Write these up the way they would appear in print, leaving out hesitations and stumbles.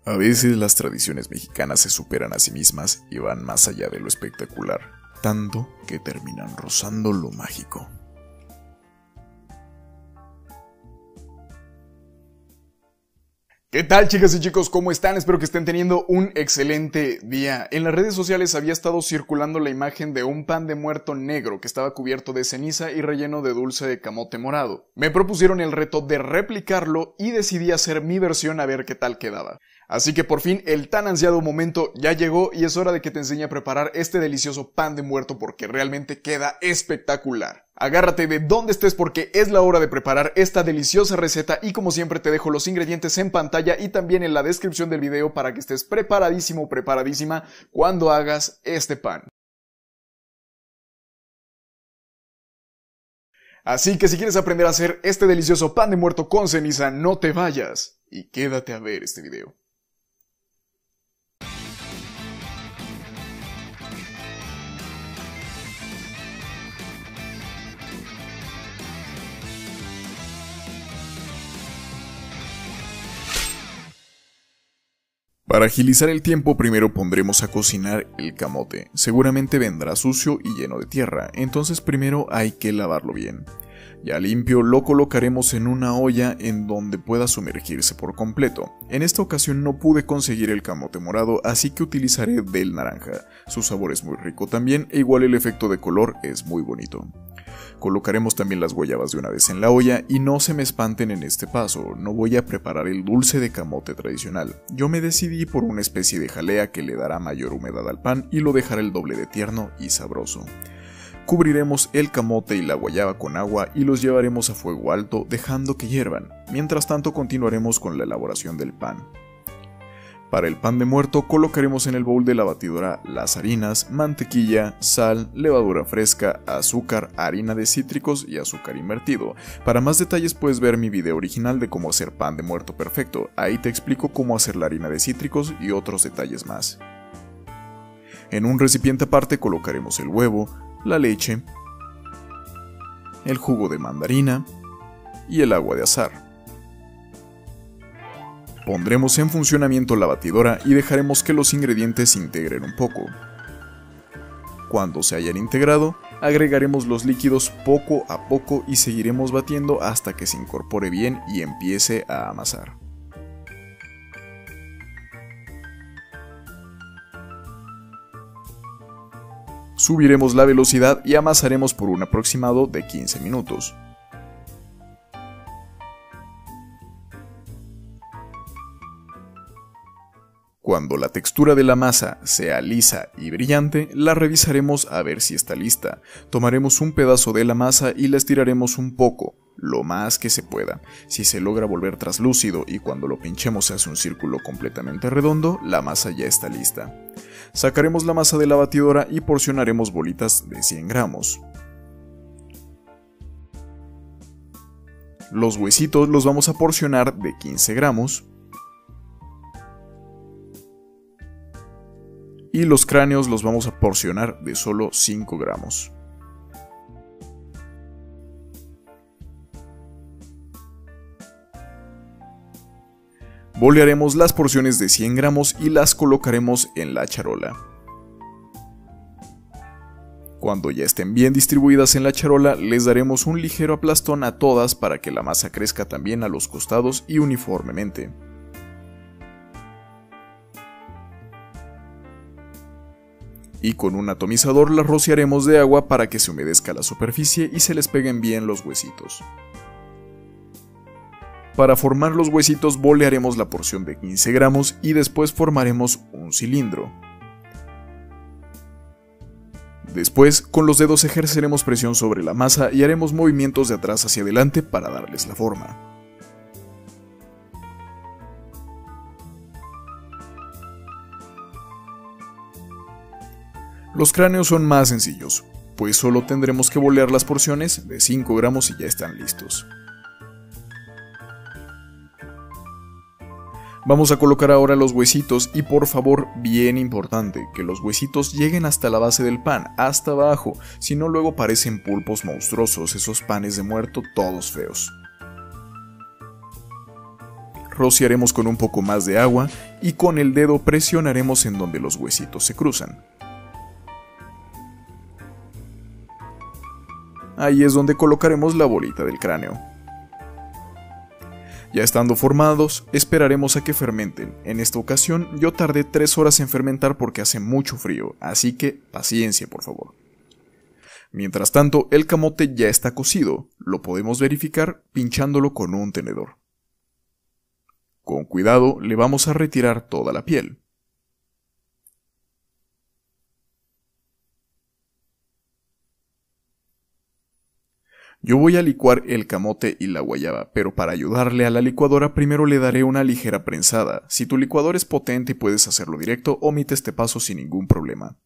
A veces las tradiciones mexicanas se superan a sí mismas y van más allá de lo espectacular, tanto que terminan rozando lo mágico. ¿Qué tal, chicas y chicos? ¿Cómo están? Espero que estén teniendo un excelente día. En las redes sociales había estado circulando la imagen de un pan de muerto negro que estaba cubierto de ceniza y relleno de dulce de camote morado. Me propusieron el reto de replicarlo y decidí hacer mi versión a ver qué tal quedaba. Así que por fin el tan ansiado momento ya llegó y es hora de que te enseñe a preparar este delicioso pan de muerto porque realmente queda espectacular. Agárrate de donde estés porque es la hora de preparar esta deliciosa receta y como siempre te dejo los ingredientes en pantalla y también en la descripción del video para que estés preparadísimo o preparadísima cuando hagas este pan. Así que si quieres aprender a hacer este delicioso pan de muerto con ceniza, no te vayas y quédate a ver este video. Para agilizar el tiempo, primero pondremos a cocinar el camote. Seguramente vendrá sucio y lleno de tierra, entonces primero hay que lavarlo bien. Ya limpio, lo colocaremos en una olla en donde pueda sumergirse por completo. En esta ocasión no pude conseguir el camote morado, así que utilizaré del naranja. Su sabor es muy rico también e igual el efecto de color es muy bonito. Colocaremos también las guayabas de una vez en la olla y no se me espanten en este paso, no voy a preparar el dulce de camote tradicional. Yo me decidí por una especie de jalea que le dará mayor humedad al pan y lo dejará el doble de tierno y sabroso. Cubriremos el camote y la guayaba con agua y los llevaremos a fuego alto dejando que hiervan. Mientras tanto continuaremos con la elaboración del pan. Para el pan de muerto colocaremos en el bowl de la batidora las harinas, mantequilla, sal, levadura fresca, azúcar, harina de cítricos y azúcar invertido. Para más detalles puedes ver mi video original de cómo hacer pan de muerto perfecto, ahí te explico cómo hacer la harina de cítricos y otros detalles más. En un recipiente aparte colocaremos el huevo, la leche, el jugo de mandarina y el agua de azahar. Pondremos en funcionamiento la batidora y dejaremos que los ingredientes se integren un poco. Cuando se hayan integrado, agregaremos los líquidos poco a poco y seguiremos batiendo hasta que se incorpore bien y empiece a amasar. Subiremos la velocidad y amasaremos por un aproximado de 15 minutos. Cuando la textura de la masa sea lisa y brillante, la revisaremos a ver si está lista. Tomaremos un pedazo de la masa y la estiraremos un poco, lo más que se pueda. Si se logra volver traslúcido y cuando lo pinchemos se hace un círculo completamente redondo, la masa ya está lista. Sacaremos la masa de la batidora y porcionaremos bolitas de 100 gramos. Los huesitos los vamos a porcionar de 15 gramos. Y los cráneos los vamos a porcionar de solo 5 gramos. Bolearemos las porciones de 100 gramos y las colocaremos en la charola. Cuando ya estén bien distribuidas en la charola, les daremos un ligero aplastón a todas para que la masa crezca también a los costados y uniformemente. Y con un atomizador las rociaremos de agua para que se humedezca la superficie y se les peguen bien los huesitos. Para formar los huesitos bolearemos la porción de 15 gramos y después formaremos un cilindro. Después, con los dedos ejerceremos presión sobre la masa y haremos movimientos de atrás hacia adelante para darles la forma. Los cráneos son más sencillos, pues solo tendremos que bolear las porciones de 5 gramos y ya están listos. Vamos a colocar ahora los huesitos y por favor, bien importante, que los huesitos lleguen hasta la base del pan, hasta abajo, si no luego parecen pulpos monstruosos, esos panes de muerto todos feos. rociaremos con un poco más de agua y con el dedo presionaremos en donde los huesitos se cruzan. Ahí es donde colocaremos la bolita del cráneo. Ya estando formados, esperaremos a que fermenten. En esta ocasión yo tardé 3 horas en fermentar porque hace mucho frío, así que paciencia por favor. Mientras tanto, el camote ya está cocido, lo podemos verificar pinchándolo con un tenedor. Con cuidado le vamos a retirar toda la piel. Yo voy a licuar el camote y la guayaba, pero para ayudarle a la licuadora primero le daré una ligera prensada. Si tu licuador es potente y puedes hacerlo directo, omite este paso sin ningún problema.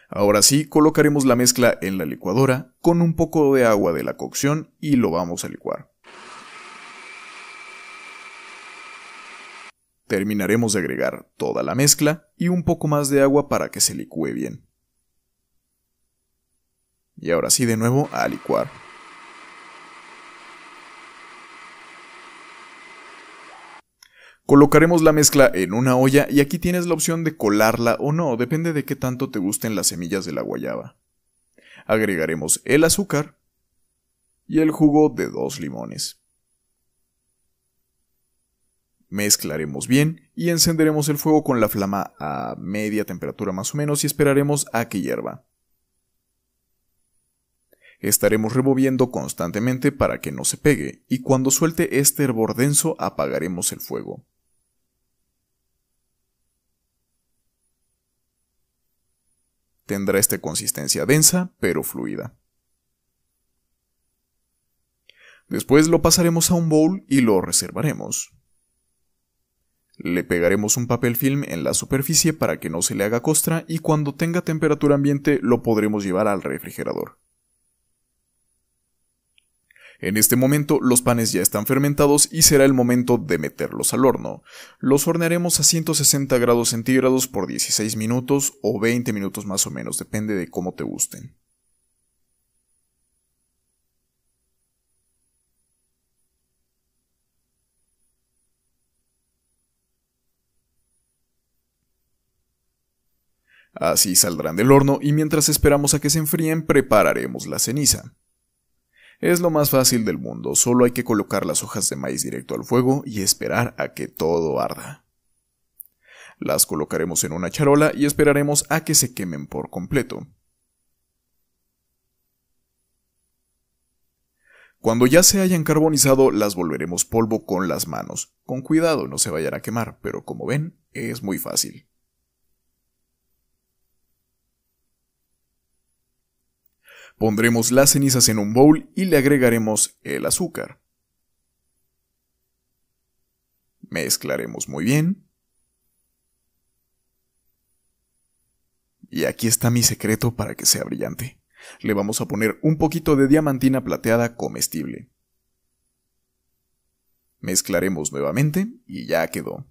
Ahora sí, colocaremos la mezcla en la licuadora con un poco de agua de la cocción y lo vamos a licuar. Terminaremos de agregar toda la mezcla y un poco más de agua para que se licúe bien. Y ahora sí, de nuevo a licuar. Colocaremos la mezcla en una olla y aquí tienes la opción de colarla o no, depende de qué tanto te gusten las semillas de la guayaba. Agregaremos el azúcar y el jugo de 2 limones. Mezclaremos bien y encenderemos el fuego con la flama a media temperatura más o menos y esperaremos a que hierva. Estaremos removiendo constantemente para que no se pegue y cuando suelte este hervor denso apagaremos el fuego. Tendrá esta consistencia densa pero fluida. Después lo pasaremos a un bowl y lo reservaremos. Le pegaremos un papel film en la superficie para que no se le haga costra y cuando tenga temperatura ambiente lo podremos llevar al refrigerador. En este momento los panes ya están fermentados y será el momento de meterlos al horno. Los hornearemos a 160 grados centígrados por 16 minutos o 20 minutos más o menos, depende de cómo te gusten. Así saldrán del horno y mientras esperamos a que se enfríen prepararemos la ceniza. Es lo más fácil del mundo, solo hay que colocar las hojas de maíz directo al fuego y esperar a que todo arda. Las colocaremos en una charola y esperaremos a que se quemen por completo. Cuando ya se hayan carbonizado, las volveremos polvo con las manos. Con cuidado, no se vayan a quemar, pero como ven, es muy fácil. Pondremos las cenizas en un bowl y le agregaremos el azúcar. Mezclaremos muy bien. Y aquí está mi secreto para que sea brillante. Le vamos a poner un poquito de diamantina plateada comestible. Mezclaremos nuevamente y ya quedó.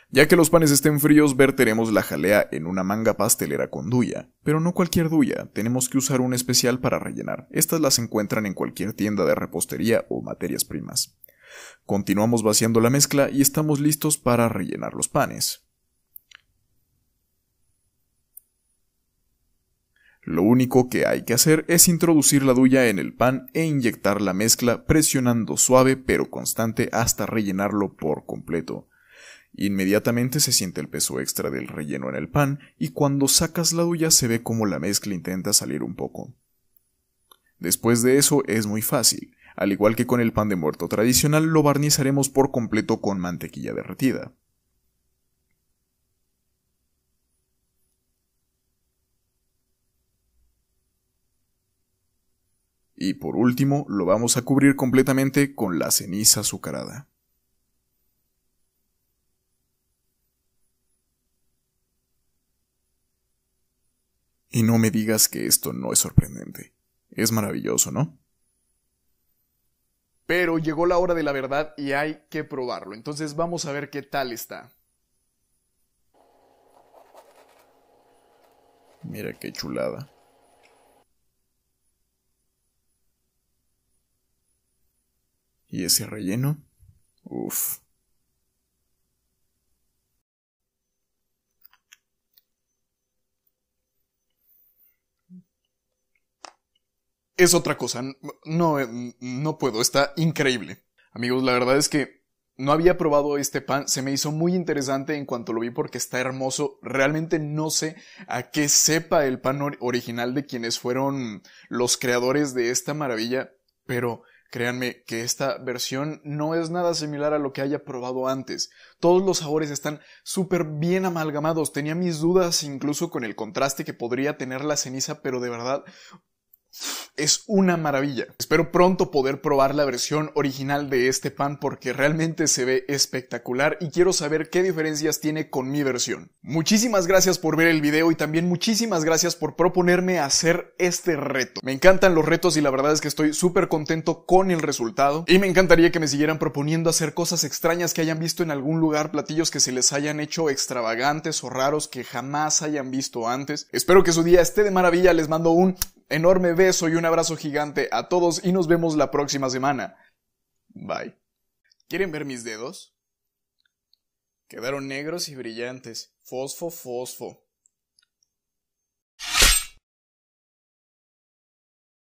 Ya que los panes estén fríos, verteremos la jalea en una manga pastelera con duya, pero no cualquier duya, tenemos que usar una especial para rellenar. Estas las encuentran en cualquier tienda de repostería o materias primas. Continuamos vaciando la mezcla y estamos listos para rellenar los panes. Lo único que hay que hacer es introducir la duya en el pan e inyectar la mezcla presionando suave pero constante hasta rellenarlo por completo. Inmediatamente se siente el peso extra del relleno en el pan y cuando sacas la duya se ve como la mezcla intenta salir un poco. Después de eso es muy fácil. Al igual que con el pan de muerto tradicional, lo barnizaremos por completo con mantequilla derretida. Y por último, lo vamos a cubrir completamente con la ceniza azucarada. Y no me digas que esto no es sorprendente. Es maravilloso, ¿no? Pero llegó la hora de la verdad y hay que probarlo. Entonces vamos a ver qué tal está. Mira qué chulada. ¿Y ese relleno? Uf. Es otra cosa, no puedo, está increíble. Amigos, la verdad es que no había probado este pan, se me hizo muy interesante en cuanto lo vi porque está hermoso. Realmente no sé a qué sepa el pan original de quienes fueron los creadores de esta maravilla, pero créanme que esta versión no es nada similar a lo que haya probado antes. Todos los sabores están súper bien amalgamados. Tenía mis dudas incluso con el contraste que podría tener la ceniza, pero de verdad es una maravilla. Espero pronto poder probar la versión original de este pan porque realmente se ve espectacular y quiero saber qué diferencias tiene con mi versión. Muchísimas gracias por ver el video y también muchísimas gracias por proponerme hacer este reto. Me encantan los retos y la verdad es que estoy súper contento con el resultado y me encantaría que me siguieran proponiendo hacer cosas extrañas que hayan visto en algún lugar, platillos que se les hayan hecho extravagantes o raros que jamás hayan visto antes. Espero que su día esté de maravilla, les mando un enorme beso y un abrazo gigante a todos y nos vemos la próxima semana. Bye. ¿Quieren ver mis dedos? Quedaron negros y brillantes. Fosfo, fosfo.